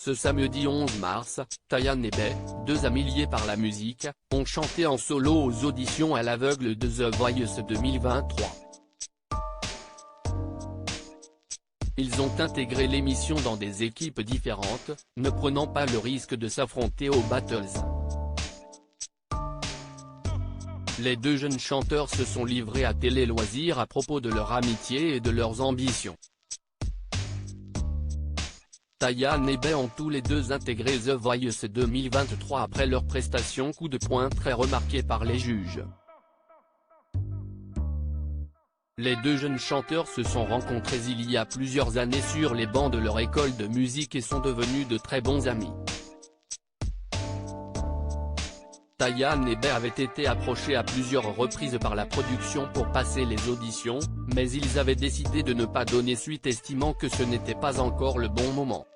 Ce samedi 11 mars, Tayane et Bey, deux amis liés par la musique, ont chanté en solo aux auditions à l'aveugle de The Voice 2023. Ils ont intégré l'émission dans des équipes différentes, ne prenant pas le risque de s'affronter aux battles. Les deux jeunes chanteurs se sont livrés à Télé Loisirs à propos de leur amitié et de leurs ambitions. Tayane et Bey ont tous les deux intégré The Voice 2023 après leur prestation coup de poing très remarquée par les juges. Les deux jeunes chanteurs se sont rencontrés il y a plusieurs années sur les bancs de leur école de musique et sont devenus de très bons amis. Tayane et Bey avaient été approchés à plusieurs reprises par la production pour passer les auditions, mais ils avaient décidé de ne pas donner suite estimant que ce n'était pas encore le bon moment.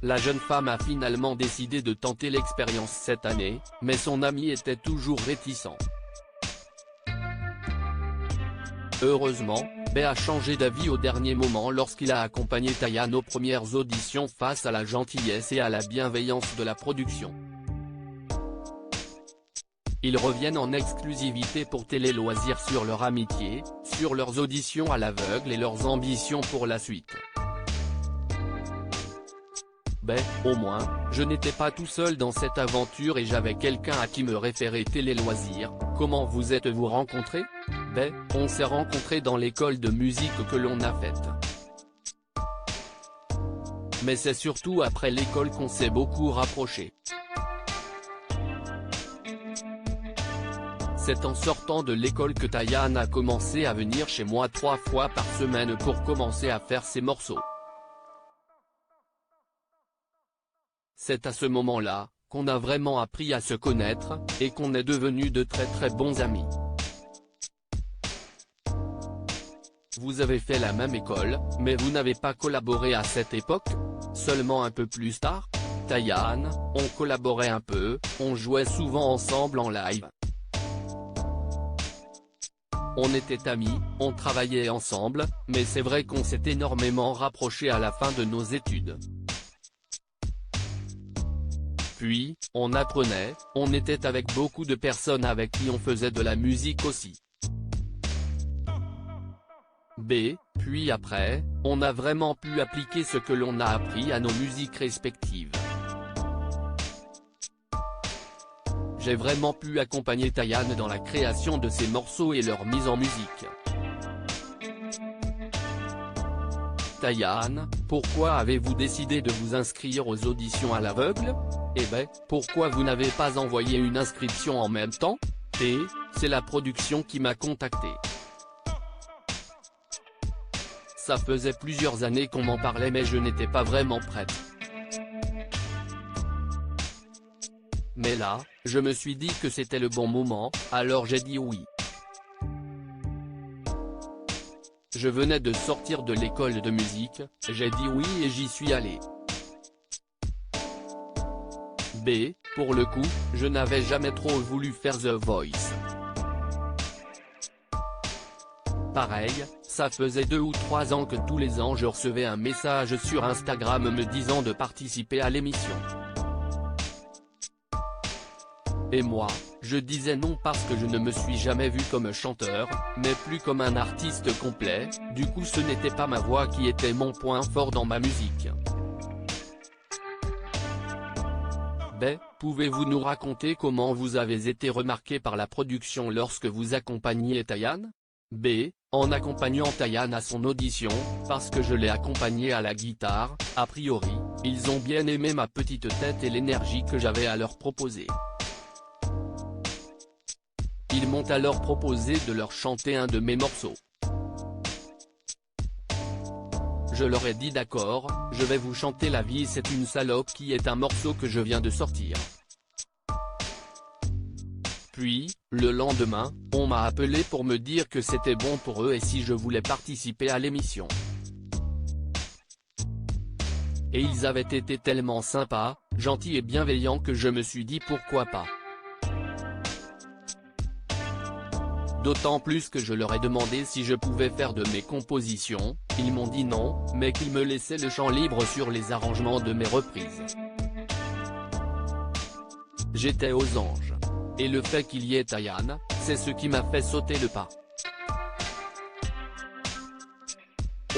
La jeune femme a finalement décidé de tenter l'expérience cette année, mais son ami était toujours réticent. Heureusement, Bey a changé d'avis au dernier moment lorsqu'il a accompagné Tayane aux premières auditions face à la gentillesse et à la bienveillance de la production. Ils reviennent en exclusivité pour Télé Loisirs sur leur amitié, sur leurs auditions à l'aveugle et leurs ambitions pour la suite. Bey, au moins, je n'étais pas tout seul dans cette aventure et j'avais quelqu'un à qui me référer. Télé Loisirs, comment vous êtes-vous rencontrés? Bey, on s'est rencontrés dans l'école de musique que l'on a faite. Mais c'est surtout après l'école qu'on s'est beaucoup rapprochés. C'est en sortant de l'école que Tayane a commencé à venir chez moi 3 fois par semaine pour commencer à faire ses morceaux. C'est à ce moment-là, qu'on a vraiment appris à se connaître, et qu'on est devenus de très bons amis. Vous avez fait la même école, mais vous n'avez pas collaboré à cette époque? Seulement un peu plus tard? Tayane, on collaborait un peu, on jouait souvent ensemble en live. On était amis, on travaillait ensemble, mais c'est vrai qu'on s'est énormément rapprochés à la fin de nos études. Puis, on apprenait, on était avec beaucoup de personnes avec qui on faisait de la musique aussi. Puis après, on a vraiment pu appliquer ce que l'on a appris à nos musiques respectives. J'ai vraiment pu accompagner Tayane dans la création de ses morceaux et leur mise en musique. Tayane, pourquoi avez-vous décidé de vous inscrire aux auditions à l'aveugle? Et Bey, pourquoi vous n'avez pas envoyé une inscription en même temps? C'est la production qui m'a contacté. Ça faisait plusieurs années qu'on m'en parlait mais je n'étais pas vraiment prête. Mais là, je me suis dit que c'était le bon moment, alors j'ai dit oui. Je venais de sortir de l'école de musique, j'ai dit oui et j'y suis allé. Pour le coup, je n'avais jamais trop voulu faire The Voice. Pareil, ça faisait 2 ou 3 ans que tous les ans je recevais un message sur Instagram me disant de participer à l'émission. Et moi, je disais non parce que je ne me suis jamais vu comme chanteur, mais plus comme un artiste complet, du coup ce n'était pas ma voix qui était mon point fort dans ma musique. Bey, pouvez-vous nous raconter comment vous avez été remarqué par la production lorsque vous accompagniez Tayane? Bey, en accompagnant Tayane à son audition, parce que je l'ai accompagnée à la guitare, a priori, ils ont bien aimé ma petite tête et l'énergie que j'avais à leur proposer. Ils m'ont alors proposé de leur chanter un de mes morceaux. Je leur ai dit d'accord, je vais vous chanter La vie c'est une salope qui est un morceau que je viens de sortir. Puis, le lendemain, on m'a appelé pour me dire que c'était bon pour eux et si je voulais participer à l'émission. Et ils avaient été tellement sympas, gentils et bienveillants que je me suis dit pourquoi pas. D'autant plus que je leur ai demandé si je pouvais faire de mes compositions, ils m'ont dit non, mais qu'ils me laissaient le champ libre sur les arrangements de mes reprises. J'étais aux anges. Et le fait qu'il y ait Tayan, c'est ce qui m'a fait sauter le pas.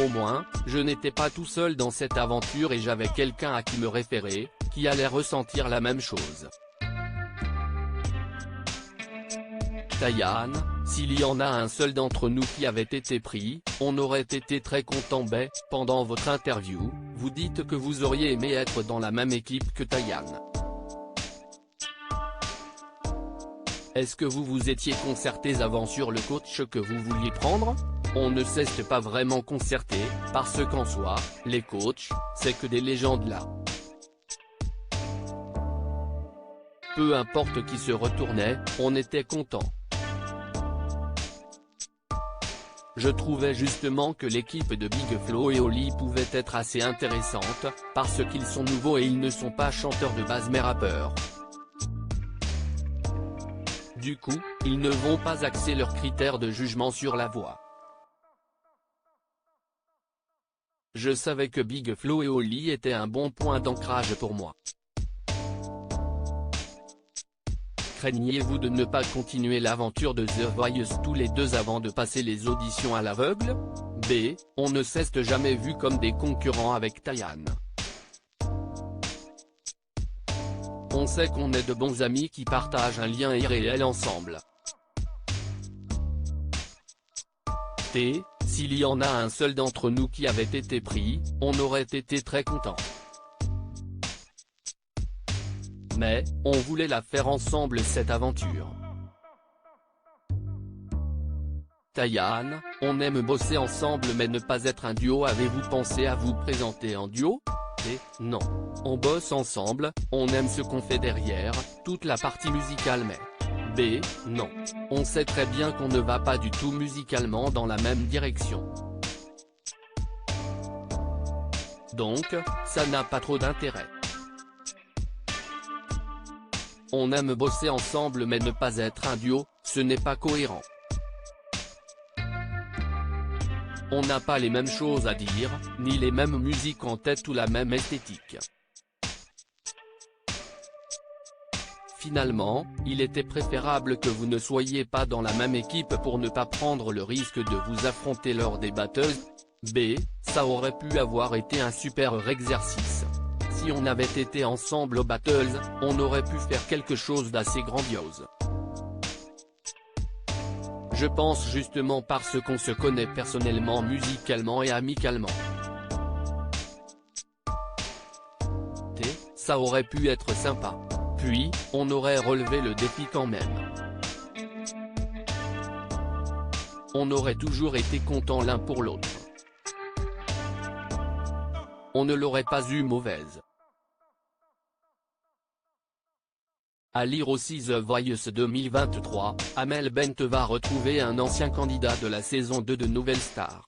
Au moins, je n'étais pas tout seul dans cette aventure et j'avais quelqu'un à qui me référer, qui allait ressentir la même chose. Tayan, s'il y en a un seul d'entre nous qui avait été pris, on aurait été très content. Pendant votre interview, vous dites que vous auriez aimé être dans la même équipe que Tayan. Est-ce que vous vous étiez concertés avant sur le coach que vous vouliez prendre? On ne s'est pas vraiment concerté, parce qu'en soi, les coachs, c'est que des légendes là. Peu importe qui se retournait, on était content. Je trouvais justement que l'équipe de Big Flo et Oli pouvait être assez intéressante, parce qu'ils sont nouveaux et ils ne sont pas chanteurs de base mais rappeurs. Du coup, ils ne vont pas axer leurs critères de jugement sur la voix. Je savais que Big Flo et Oli étaient un bon point d'ancrage pour moi. Craignez-vous de ne pas continuer l'aventure de The Voice tous les deux avant de passer les auditions à l'aveugle? B. On ne s'est jamais vu comme des concurrents avec Tayan. On sait qu'on est de bons amis qui partagent un lien irréel ensemble. T. S'il y en a un seul d'entre nous qui avait été pris, on aurait été très content. Mais, on voulait la faire ensemble cette aventure. Tayan, on aime bosser ensemble mais ne pas être un duo. Avez-vous pensé à vous présenter en duo? Et, non. On bosse ensemble, on aime ce qu'on fait derrière, toute la partie musicale mais… B. Non. On sait très bien qu'on ne va pas du tout musicalement dans la même direction. Donc, ça n'a pas trop d'intérêt. On aime bosser ensemble mais ne pas être un duo, ce n'est pas cohérent. On n'a pas les mêmes choses à dire, ni les mêmes musiques en tête ou la même esthétique. Finalement, il était préférable que vous ne soyez pas dans la même équipe pour ne pas prendre le risque de vous affronter lors des battles. B. Ça aurait pu avoir été un super exercice. Si on avait été ensemble aux battles, on aurait pu faire quelque chose d'assez grandiose. Je pense justement parce qu'on se connaît personnellement, musicalement et amicalement. T. Ça aurait pu être sympa. Puis, on aurait relevé le défi quand même. On aurait toujours été contents l'un pour l'autre. On ne l'aurait pas eu mauvaise. À lire aussi The Voice 2023, Amel Bent va retrouver un ancien candidat de la saison 2 de Nouvelle Star.